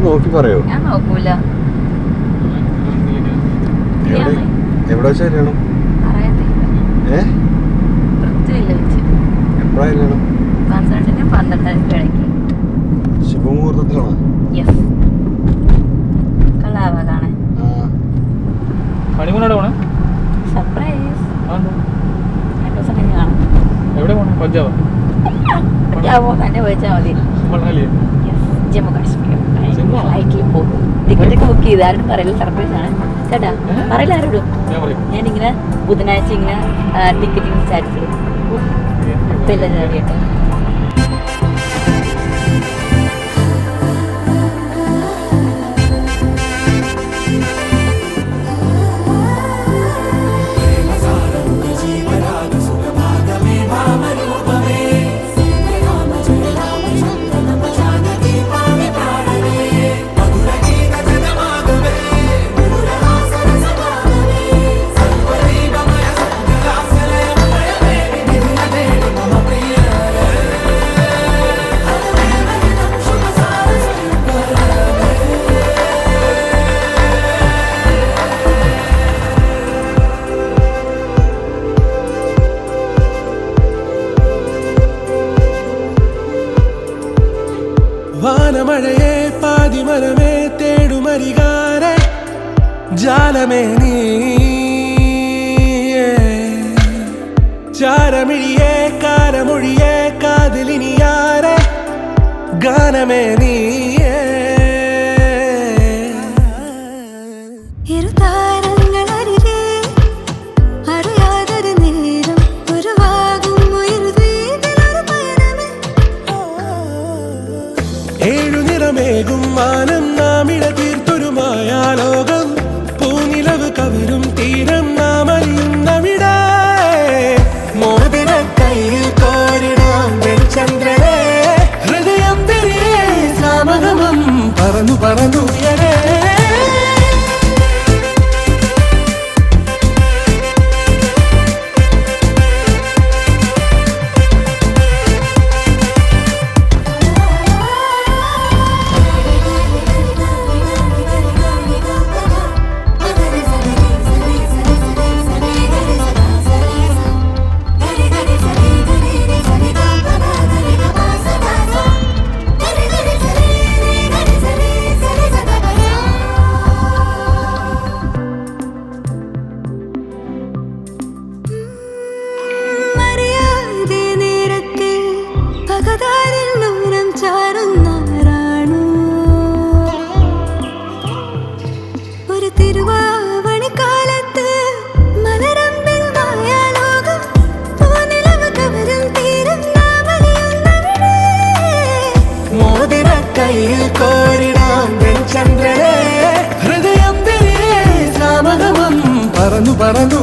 നോക്കി പറയോ? ഞാൻ നോക്കൂല. എവിടെ വെച്ചാ കല്യാണം? എപ്പോഴാണ്? 12-ന് 12:30 ശുഭമുഹൂർത്തത്തിലാണോ? കളാവാ കാണാൻ. സർപ്രൈസ്. എവിടെ പോകണം? പഞ്ചാബ് തന്നെ ചോദിച്ചാൽ മതി. ജമ്മു കാശ്മീർ ഫ്ലൈറ്റിൽ പോകും. ടിക്കറ്റ് ഒക്കെ ബുക്ക് ചെയ്ത് ആരും പറയില്ല, സർപ്രൈസ് ആണ് ചേട്ടാ. പറയില്ല ആരോടും. ഞാനിങ്ങനെ ബുധനാഴ്ച ഇങ്ങനെ ടിക്കറ്റിന് സ്റ്റാറ്റസ് ഇടും. ഇപ്പം എല്ലാം ഞാൻ അറിയട്ടെ. വാനമഴയെ പാതിമരമേ തേടുമരികാരെ ജാലമേ നീ ചാരമിഴിയെ കാരമൊഴിയെ കാതിലിനിയാരെ ഗാനമേ നീ ഏഴുനിറമേകും മാനം നാമിട തീർത്തൊരുമായ ലോകം പൂനിലവ് കവരും തീരം നാമലിയുന്നവിട മോതിര കയ്യിൽ കോരിടാം വെൺചന്ദ്രനെ ഹൃദയം തിരിയെ സാമഗമം പറന്നു പറന്നുയരേ ഹൃദയം തിരിയെ സാമഗമം പറന്നു പറന്നു